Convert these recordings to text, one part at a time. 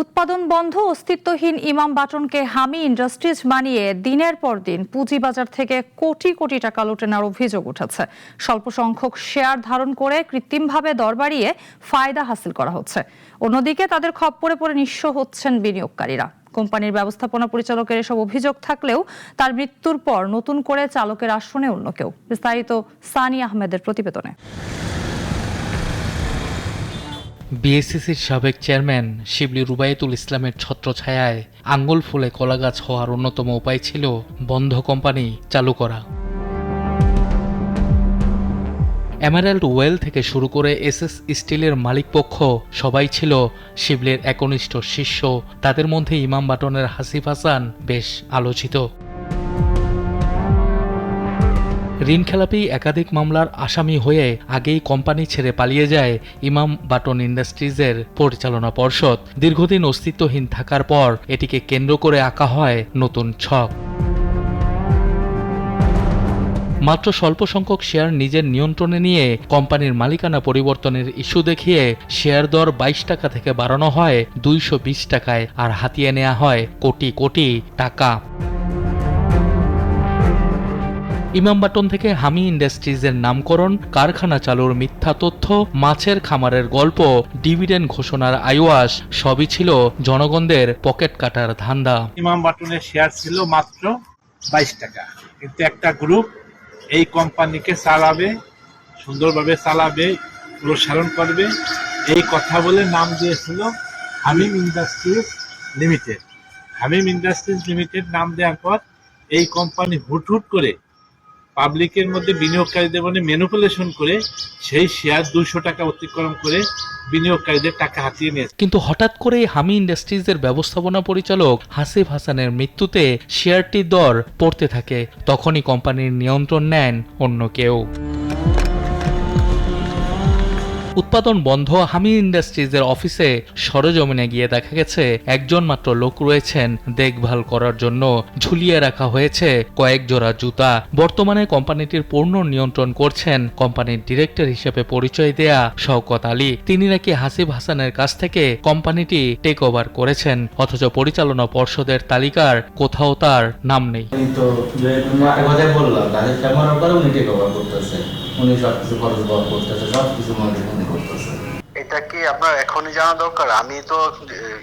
উৎপাদন বন্ধ অস্তিত্বহীন ইমাম বাটনকে হামি ইন্ডাস্ট্রিজ বানিয়ে দিনের পর দিন পুঁজিবাজার থেকে কোটি কোটি টাকা লুটে নেওয়ার অভিযোগ উঠেছে। স্বল্প সংখ্যক শেয়ার ধারণ করে কৃত্রিমভাবে দর বাড়িয়ে ফায়দা হাসিল করা হচ্ছে। অন্যদিকে তাদের খপ্পরে পড়ে নিঃস্ব হচ্ছেন বিনিয়োগকারীরা। কোম্পানির ব্যবস্থাপনা পরিচালকের এসব অভিযোগ থাকলেও তার মৃত্যুর পর নতুন করে চালকের আসনে অন্য কেউ। বিস্তারিত সানি আহমেদের প্রতিবেদনে। বিএসসিসির সাবেক চেয়ারম্যান শিবলি রুবায়েতুল ইসলামের ছত্রছায়ায় আঙ্গুল ফুলে কলাগাছ হওয়ার অন্যতম উপায় ছিল বন্ধ কোম্পানি চালু করা। এমারাল্ড ওয়েল থেকে শুরু করে এসএস স্টিলের মালিকপক্ষ সবাই ছিল শিবলির একনিষ্ঠ শিষ্য। তাদের মধ্যে ইমাম বাটনের হাসিফ হাসান বেশ আলোচিত। ঋণখেলাপি একাধিক মামলার আসামি হয়ে আগেই কোম্পানি ছেড়ে পালিয়ে যায় ইমাম বাটন ইন্ডাস্ট্রিজের পরিচালনা পর্ষদ। দীর্ঘদিন অস্তিত্বহীন থাকার পর এটিকে কেন্দ্র করে আঁকা হয় নতুন ছক। মাত্র স্বল্প সংখ্যক শেয়ার নিজের নিয়ন্ত্রণে নিয়ে কোম্পানির মালিকানা পরিবর্তনের ইস্যু দেখিয়ে শেয়ার দর 22 টাকা থেকে বাড়ানো হয় 220 টাকায়, আর হাতিয়ে নেওয়া হয় কোটি কোটি টাকা। ইমাম বাটন থেকে হামি ইন্ডাস্ট্রিজের নামকরণ, কারখানা চালুর মিথ্যা তথ্য, মাছের খামারের গল্প, ডিভিডেন্ড ঘোষণার আইওয়াস সবই ছিল জনগণদের পকেট কাটার ধান্দা। ইমাম বাটনের শেয়ার ছিল মাত্র 22 টাকা, কিন্তু একটা গ্রুপ এই কোম্পানিকে চালাবে, সুন্দরভাবে চালাবে, প্রসারণ করবে, এই কথা বলে নাম দিয়েছিল হামিম ইন্ডাস্ট্রিজ লিমিটেড। হামিম ইন্ডাস্ট্রিজ লিমিটেড নাম দেওয়ার পর এই কোম্পানি হুট করে পাবলিকের মধ্যে বিনিয়োগকারীদের মধ্যে ম্যানিপুলেশন করে সেই শেয়ার 200 টাকা অতিক্রম করে বিনিয়োগকারীদের টাকা হাতিয়ে নিয়েছে। কিন্তু হঠাৎ করে হামি ইন্ডাস্ট্রিজের ব্যবস্থাপনা পরিচালক হাসিফ হাসানের মৃত্যুতে শেয়ারটির দর পড়তে থাকে। তখনই কোম্পানির নিয়ন্ত্রণ নেন অন্য কেউ। উৎপাদন বন্ধ হামি ইন্ডাস্ট্রিজের অফিসে সরেজমিনে গিয়ে দেখা গেছে একজন মাত্র লোক রয়েছেন দেখভাল করার জন্য। ঝুলিয়ে রাখা হয়েছে কয়েক জোড়া জুতা। বর্তমানে কোম্পানিটির পূর্ণ নিয়ন্ত্রণ করছেন কোম্পানির ডিরেক্টর হিসেবে পরিচয় দেয়া শওকত আলী। তিনি নাকি হাসিফ হাসানের কাছ থেকে কোম্পানিটি টেক ওভার করেছেন, অথচ পরিচালনা পর্ষদের তালিকার কোথাও তার নাম নেই। এটা কি আপনার এখনই জানা দরকার? আমি তো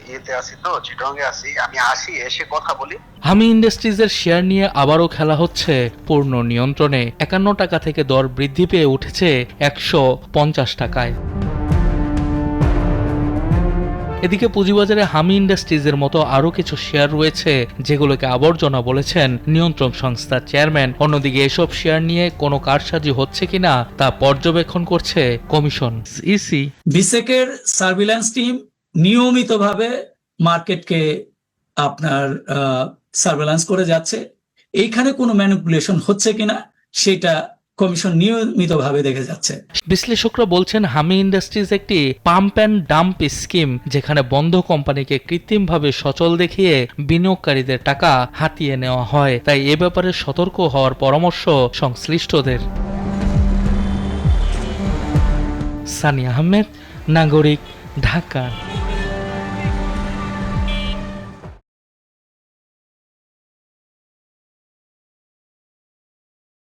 ইয়েতে আছি, তো চিটংয়ে আছি, আমি আসি, এসে কথা বলি। হামি ইন্ডাস্ট্রিজের শেয়ার নিয়ে আবারও খেলা হচ্ছে পূর্ণ নিয়ন্ত্রণে। 51 টাকা থেকে দর বৃদ্ধি পেয়ে উঠেছে 150 টাকায়। এদিকে পুঁজিবাজারে হামি ইন্ডাস্ট্রিজের মতো আরও কিছু শেয়ার রয়েছে যেগুলোকে আবর্জনা বলেছেন নিয়ন্ত্রক সংস্থার চেয়ারম্যান। অন্যদিকে এসব শেয়ার নিয়ে কোনো কারসাজি হচ্ছে কিনা তা পর্যবেক্ষণ করছে কমিশন। ইসি বিসেকের সার্ভিল্যান্স টিম নিয়মিতভাবে মার্কেটকে আপনার সার্ভিল্যান্স করে যাচ্ছে। এইখানে কোনো ম্যানিপুলেশন হচ্ছে কিনা সেটা কমিশন নিয়মিতভাবে দেখে যাচ্ছে। বিশ্লেষকরা বলছেন হামি ইন্ডাস্ট্রিজ একটি পাম্প অ্যান্ড ডাম্প স্কিম, যেখানে বন্ধ কোম্পানিকে কৃত্রিমভাবে সচল দেখিয়ে বিনিয়োগকারীদের টাকা হাতিয়ে নেওয়া হয়। তাই এ ব্যাপারে সতর্ক হওয়ার পরামর্শ সংশ্লিষ্টদের। সানি আহমেদ, নাগরিক, ঢাকা।